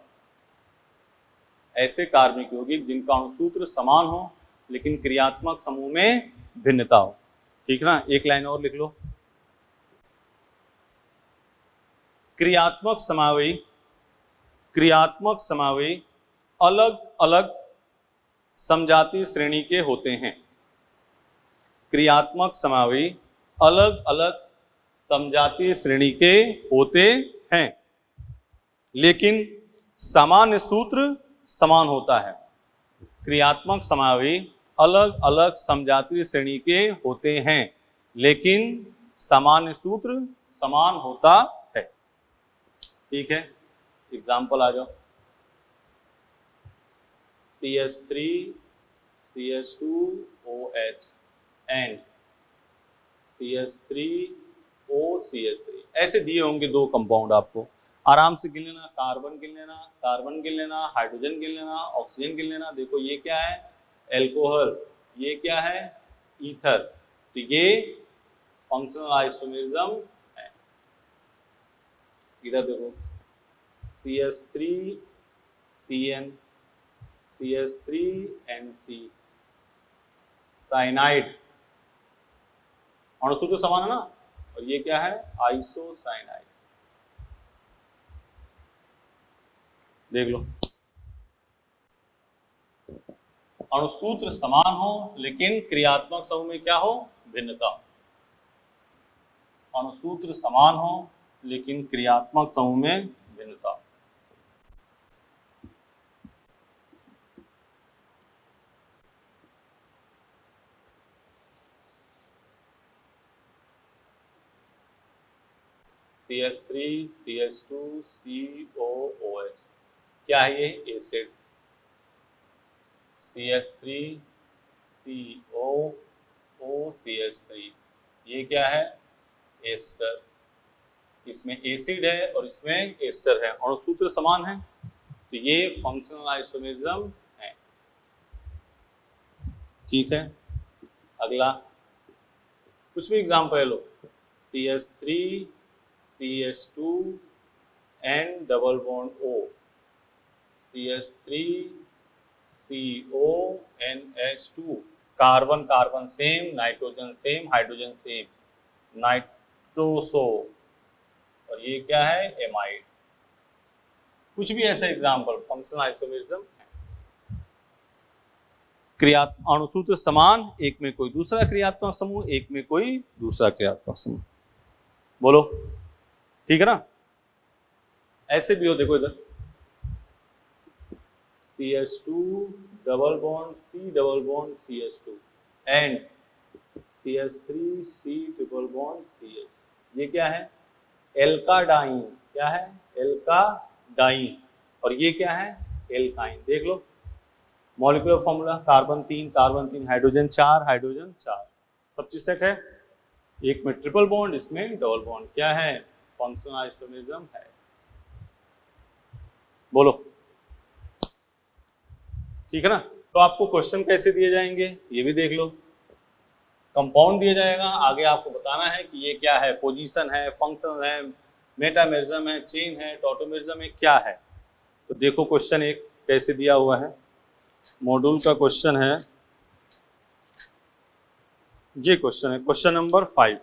ऐसे कार्बनिक यौगिक जिनका अणुसूत्र समान हो लेकिन क्रियात्मक समूह में भिन्नता हो। ठीक ना, एक लाइन और लिख लो। क्रियात्मक समावयवी अलग अलग समजातीय श्रेणी के होते हैं। क्रियात्मक समावयवी अलग अलग समजातीय श्रेणी के होते हैं लेकिन सामान्य सूत्र समान होता है। क्रियात्मक समावयवी अलग अलग समजातीय श्रेणी के होते हैं लेकिन सामान्य सूत्र समान होता है। ठीक है, एग्जाम्पल आ जाओ। CH3 CH2OH and CH3 OCH3, ऐसे दिए होंगे 2 कंपाउंड, आपको आराम से गिन लेना। कार्बन गिन लेना, हाइड्रोजन गिन लेना, ऑक्सीजन गिन लेना। देखो ये क्या है? एल्कोहल। ये क्या है? ईथर। तो ये फंक्शनल आइसोमेरिज्म है। इधर देखो CH3 CN CH3NC, साइनाइड, अणुसूत्र समान है ना, और ये क्या है? आइसोसाइनाइड। देख लो, अणुसूत्र समान हो लेकिन क्रियात्मक समूह में क्या हो? भिन्नता। अणुसूत्र समान हो लेकिन क्रियात्मक समूह में भिन्नता। CH3 CH2 COOH, क्या है ये? एसिड। CH3 COOCH3, ये क्या है? एस्टर। इसमें एसिड है और इसमें एस्टर है, अणुसूत्र समान है, तो ये फंक्शनल आइसोमेरिज्म है। ठीक है, अगला कुछ भी एग्जाम्पल ले लो। CH3 CH2 N double bond O, CH3 CONH2, carbon carbon same, nitrogen same, hydrogen same, nitroso, और ये क्या है? एमाइड। कुछ भी ऐसा एग्जाम्पल फंक्शनल आइसोमेरिज्म है। क्रिया अणुसूत्र समान, एक में कोई दूसरा क्रियात्मक समूह, एक में कोई दूसरा क्रियात्मक समूह। बोलो ठीक है ना। ऐसे भी हो, देखो इधर CH2 double bond C double bond CH2 and CH3 C triple bond CH, ये क्या है, एल्काडाइन। क्या है, एल्काडाइन। और ये क्या है, एल्काइन। देख low molecular formula, carbon 3 carbon 3, hydrogen 4 hydrogen 4, सब चीज सेट है। एक में ट्रिपल बॉन्ड, इसमें डबल बॉन्ड। क्या है, फंक्शनल आइसोमेरिज्म है। बोलो, ठीक है ना। तो आपको क्वेश्चन कैसे दिए जाएंगे ये भी देख लो। कंपाउंड दिया जाएगा, आगे आपको बताना है कि ये क्या है, पोजीशन है, फंक्शन है, मेटामेरिज्म है, चेन है, टॉटोमेरिज्म है, क्या है। तो देखो क्वेश्चन एक कैसे दिया हुआ है, मॉड्यूल का क्वेश्चन है, ये क्वेश्चन है क्वेश्चन नंबर 5,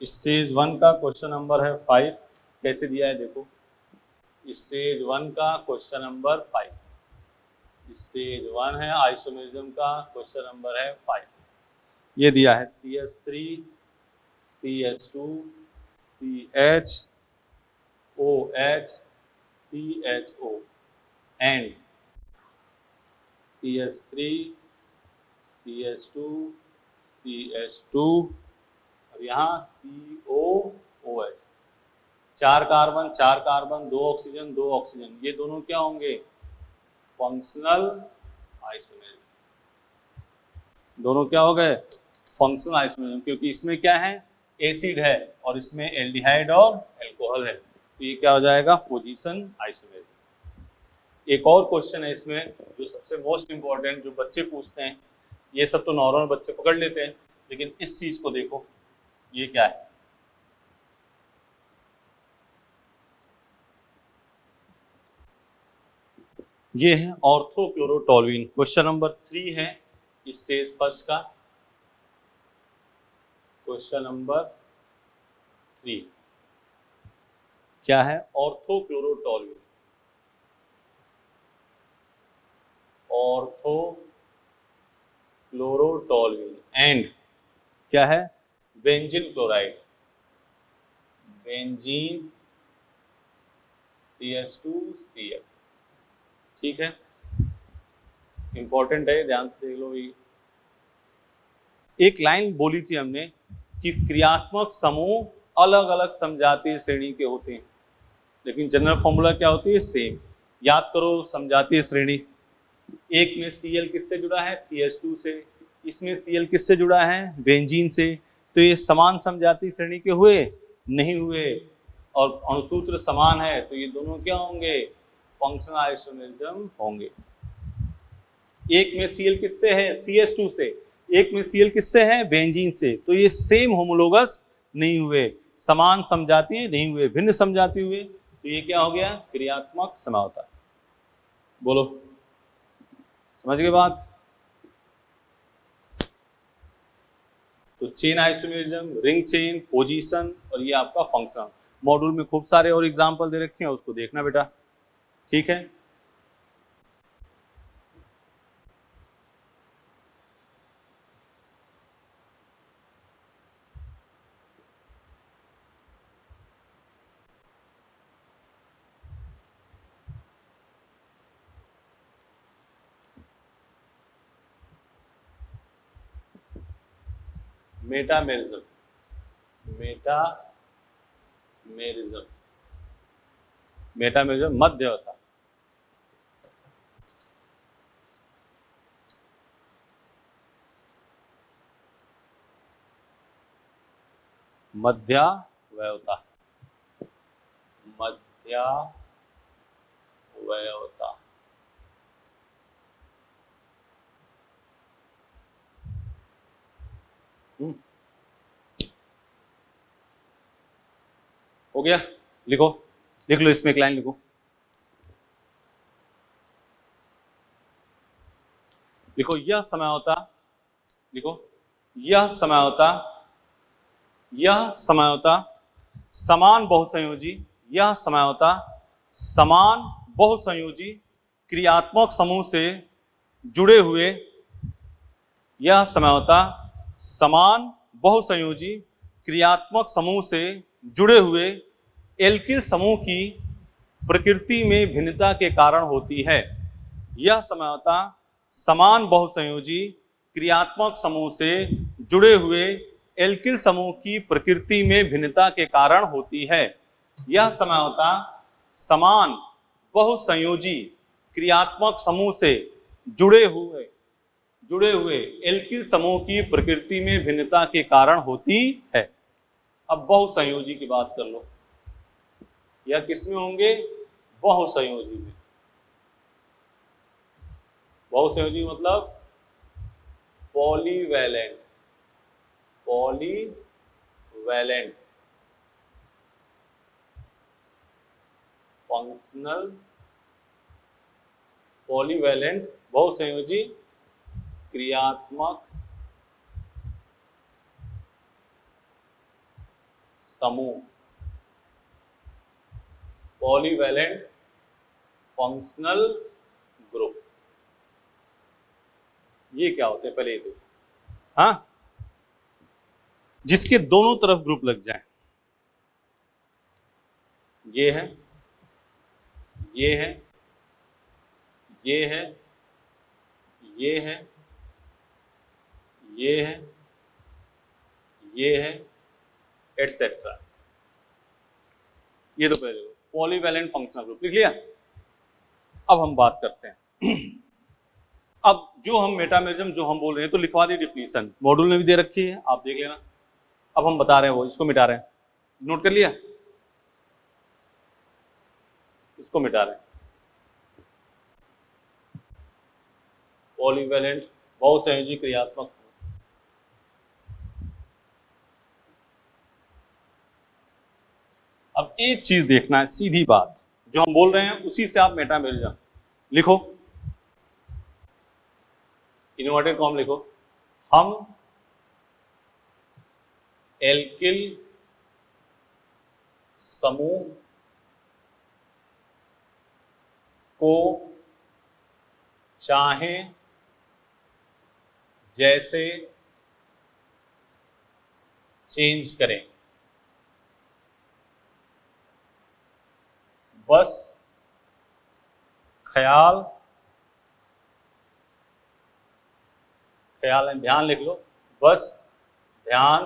स्टेज 1 का क्वेश्चन नंबर है 5। कैसे दिया है देखो, स्टेज 1 का क्वेश्चन नंबर 5, स्टेज 1 है आइसोमेरिज्म का, क्वेश्चन नंबर है 5। ये दिया है CH3 CH2 CH OH CHO and CH3 CH2 CH2 और यहाँ COOH। 4 कार्बन 2 ऑक्सीजन 2 ऑक्सीजन, ये दोनों क्या होंगे, फंक्शनल आइसोमेरिज्म। दोनों क्या हो गए, फंक्शनल आइसोमेरिज्म, क्योंकि इसमें क्या है, एसिड है और इसमें एल्डिहाइड और अल्कोहल है, तो ये क्या हो जाएगा, पोजीशन आइसोमेरिज्म। एक और क्वेश्चन है इसमें जो सबसे मोस्ट इंपॉर्टेंट, जो बच्चे पूछते हैं, ये सब तो नॉर्मल बच्चे पकड़ लेते हैं, लेकिन इस चीज को देखो, ये क्या है, ये है ऑर्थोक्लोरोटोल्यूइन। क्वेश्चन नंबर 3 है स्टेज फर्स्ट का, क्वेश्चन नंबर 3 क्या है, ऑर्थोक्लोरोटोल्यूइन। ऑर्थोक्लोरोटोल्यूइन एंड क्या है, बेंजीन क्लोराइड, बेंजीन CH2Cl। ठीक है, इंपॉर्टेंट है, ध्यान से देख लो। ये एक लाइन बोली थी हमने कि क्रियात्मक समूह अलग अलग समजातीय श्रेणी के होते हैं, लेकिन जनरल फॉर्मूला क्या होती है, सेम। याद करो समजातीय श्रेणी, एक में Cl किससे जुड़ा है, CH2 से, इसमें Cl किससे जुड़ा है, बेंजीन से, तो ये समान समजातीय श्रेणी के हुए, नहीं हुए। और अणुसूत्र समान है तो ये दोनों क्या होंगे, फंक्शनल आइसोमेरिज्म होंगे। एक में Cl किससे है, CH2 से, एक में Cl किससे है, बेंजीन से, तो ये सेम होमोलोगस नहीं हुए, समान समजातीय नहीं हुए, भिन्न समजातीय हुए, तो ये क्या हो गया, क्रियात्मक समझौता। बोलो, समझ गए बात। तो chain isomerism, ring chain, position और ये आपका फंक्शन। मॉड्यूल में खूब सारे और एग्जाम्पल दे रखे हैं, उसको देखना बेटा, ठीक है। मेटामेरिज्म, मेटामेरिज्म, मेटामेरिज्म मध्यवता। मध्यावयवता, मध्यावयवता। हो गया, लिखो, लिख लो, इसमें एक लाइन लिखो, लिखो यह समझौता, लिखो यह समझौता, यह समझौता समान बहुसंयोजी, यह समझौता समान बहुसंयोजी क्रियात्मक समूह से जुड़े हुए, यह समझौता समान बहुसंयोजी क्रियात्मक समूह से जुड़े हुए एल्किल समूह की प्रकृति में भिन्नता के कारण होती है। यह समझौता समान बहुसंयोजी क्रियात्मक समूह से जुड़े हुए एल्किल समूह की प्रकृति में भिन्नता के कारण होती है। यह समझौता समान बहुसंयोजी क्रियात्मक समूह से जुड़े हुए एल्किल समूह की प्रकृति में भिन्नता के कारण होती है। अब बहुसंयोजी की बात कर लो, यह किसमें होंगे? बहुसंयोजी में। बहुसंयोजी मतलब पॉलीवैलेंट, पॉलीवैलेंट फंक्शनल, पॉलीवैलेंट बहुसंयोजी क्रियात्मक समूह, पॉलीवैलेंट फंक्शनल ग्रुप। ये क्या होते हैं पहले ये देखो, हाँ, जिसके दोनों तरफ ग्रुप लग जाए। ये है, ये है, ये है, ये है, ये है, ये है, एटसेट्रा। ये तो पहले पॉलीवैलेंट फंक्शनल ग्रुप लिख लिया। अब हम बात करते हैं अब जो हम मेटामेरिज्म जो हम बोल रहे हैं तो लिखवा दी डिफिनीशन, मॉड्यूल में भी दे रखी है, आप देख लेना। अब हम बता रहे हैं वो, इसको मिटा रहे हैं, नोट कर लिया, इसको मिटा रहे हैं। पॉलीवैलेंट बहुसंयोजी क्रियात्मक। अब एक चीज देखना है, सीधी बात जो हम बोल रहे हैं उसी से आप मेटामेरिज्म लिखो, इन्वर्टेड कॉम लिखो। हम एल्किल समूह को चाहे जैसे चेंज करें, बस ख्याल ध्यान लिख लो, बस ध्यान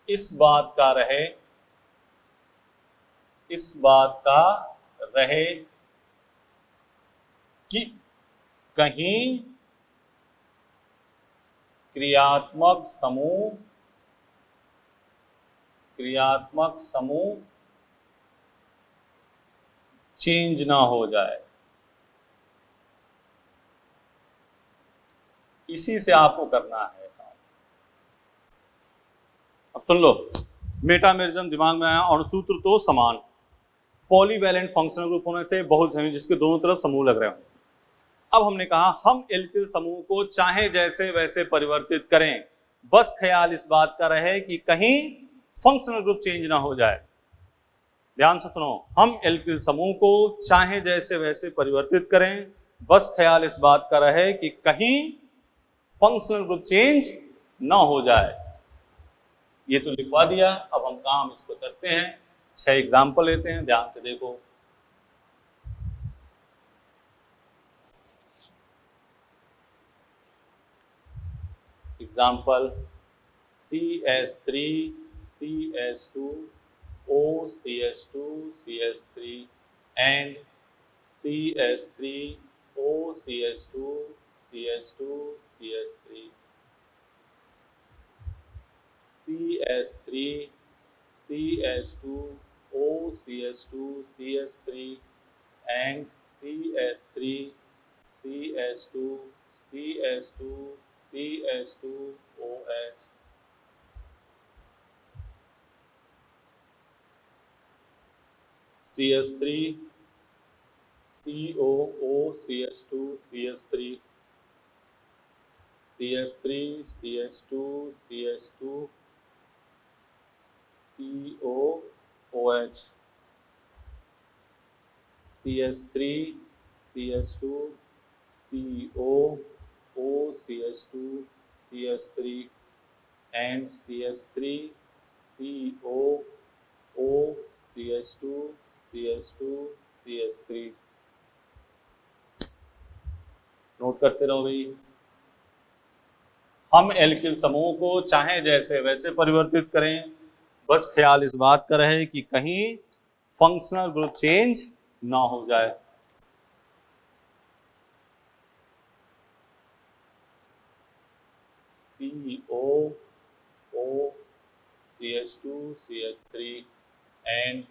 इस बात का रहे कि कहीं क्रियात्मक समूह चेंज ना हो जाए। इसी से आपको करना है। अब सुन लो, मेटामेरिज्म दिमाग में आया, अणुसूत्र तो समान, पॉलीवैलेंट फंक्शनल ग्रुप होने से बहुसंयोजी जिसके दोनों तरफ समूह लग रहे हो। अब हमने कहा हम एल्किल समूह को चाहे जैसे वैसे परिवर्तित करें, बस ख्याल इस बात का रहे कि कहीं फंक्शनल ग्रुप चेंज ना हो जाए। ध्यान से सुनो, हम एल्किल समूह को चाहे जैसे वैसे परिवर्तित करें, बस ख्याल इस बात का रहे कि कहीं फंक्शनल ग्रुप चेंज ना हो जाए। ये तो लिखवा दिया। अब हम काम इसको करते हैं, 6 एग्जाम्पल लेते हैं, ध्यान से देखो। Example CH3 CH2 OCH2 CH3 and CH3 OCH2 CH2 CH3 CH3 CH2 OCH2 CH3 and CH3 CH2 CH2 CH2OH CH3 COOCH2 CH3 CH3 CH2 CH2 COOH CH3 CH2 COOCH2 CH3 and CH3 COO CH2 CH2 CH3। Note करते रहो भाई। हम alkyl समूह को चाहे जैसे वैसे परिवर्तित करें, बस ख्याल इस बात का रहे कि कहीं फंक्शनल ग्रुप चेंज ना हो जाए। COO CH2 CH3 and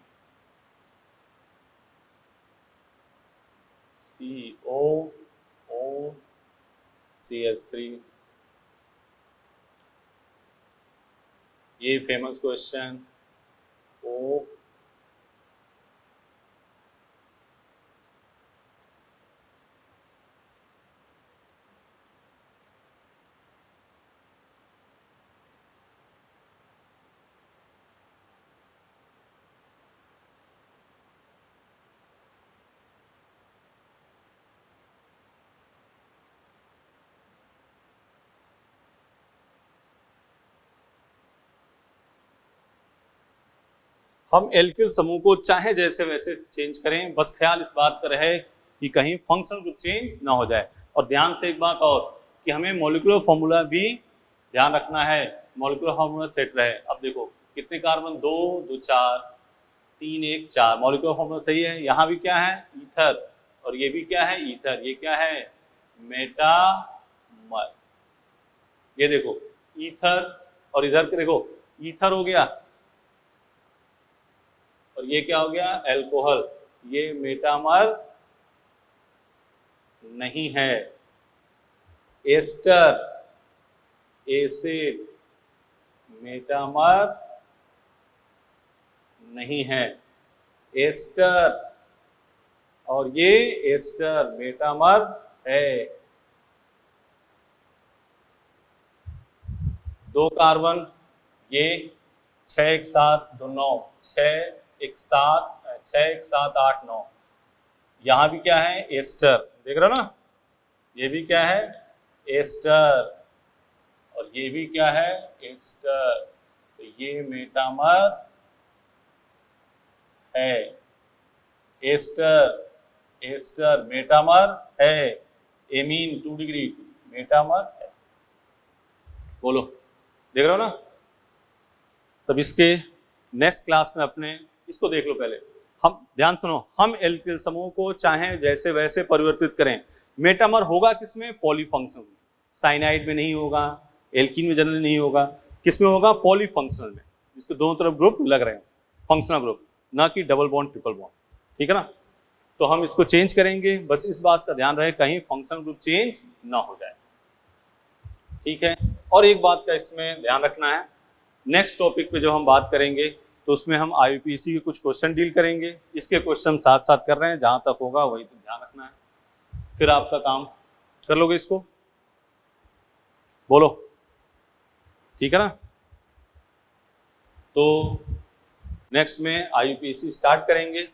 COO CH3। ये फेमस क्वेश्चन ओ हम एल्किल समूह को चाहे जैसे वैसे चेंज करें, बस ख्याल इस बात का रहे कि कहीं फंक्शनल ग्रुप चेंज ना हो जाए। और ध्यान से एक बात और कि हमें मॉलिक्यूलर फॉर्मूला भी ध्यान रखना है, मॉलिक्यूलर फॉर्मूला सेट रहे। अब देखो कितने कार्बन, 2 2 4 3 1 4, मॉलिक्यूलर फॉर्मूला सही है। यहाँ भी क्या है, ईथर, और ये भी क्या है, ईथर। ये क्या है, मेटामर। ये देखो ईथर, और इधर के देखो ईथर हो गया, और ये क्या हो गया, अल्कोहल। ये मेटामर नहीं है, एस्टर, एसिड, मेटामर नहीं है, एस्टर, और ये एस्टर मेटामर है। 2 कार्बन, ये 6 1 7 2 9, 6 1 7 6 1 7 8 9। यहाँ भी क्या है, एस्टर, देख रहे हो ना, ये भी क्या है, एस्टर, और ये भी क्या है, एस्टर। तो ये मेटामर है, एस्टर, एस्टर मेटामर है, एमीन 2 डिग्री मेटामर है। बोलो, देख रहे हो ना। तब इसके नेक्स्ट क्लास में अपने इसको देख लो। पहले हम ध्यान सुनो, हम एल्किल समूह को चाहे जैसे वैसे परिवर्तित करें, मेटामर होगा किसमें, पॉलीफंक्शनल में। साइनाइड में नहीं होगा, एल्कीन में जनरली नहीं होगा, किसमें होगा, पॉलीफंक्शनल में, जिसके दोनों तरफ ग्रुप लग रहे हैं, फंक्शनल ग्रुप, ना कि डबल बॉन्ड ट्रिपल बॉन्ड। ठीक है ना। तो हम इसको चेंज करेंगे, बस इस बात का ध्यान रहे कहीं फंक्शनल ग्रुप चेंज ना हो जाए। ठीक है। और एक बात का इसमें ध्यान रखना है, नेक्स्ट टॉपिक पे जो हम बात करेंगे तो उसमें हम IUPAC के कुछ क्वेश्चन डील करेंगे। इसके क्वेश्चन साथ साथ कर रहे हैं, जहां तक होगा वही तो ध्यान रखना है, फिर आपका काम कर लोगे इसको। बोलो, ठीक है ना। तो नेक्स्ट में IUPAC स्टार्ट करेंगे।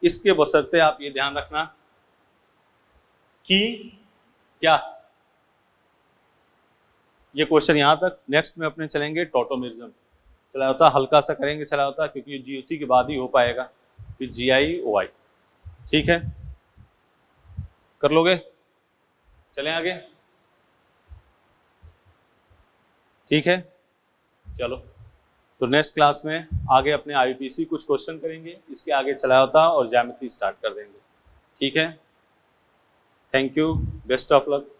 इसके बशर्ते आप ये ध्यान रखना कि क्या ये क्वेश्चन यहाँ तक, नेक्स्ट में अपने चलेंगे टॉटोमेरिज्म, चला होता हल्का सा करेंगे, चला होता क्योंकि ये GOC के बाद ही हो पाएगा, फिर GI-OI। ठीक है, कर लोगे, चलें आगे। ठीक है, चलो। तो नेक्स्ट क्लास में आगे अपने IUPAC कुछ क्वेश्चन करेंगे, इसके आगे चला होता और ज्यामिति स्टार्ट कर देंगे। ठीक है, thank you, best of luck.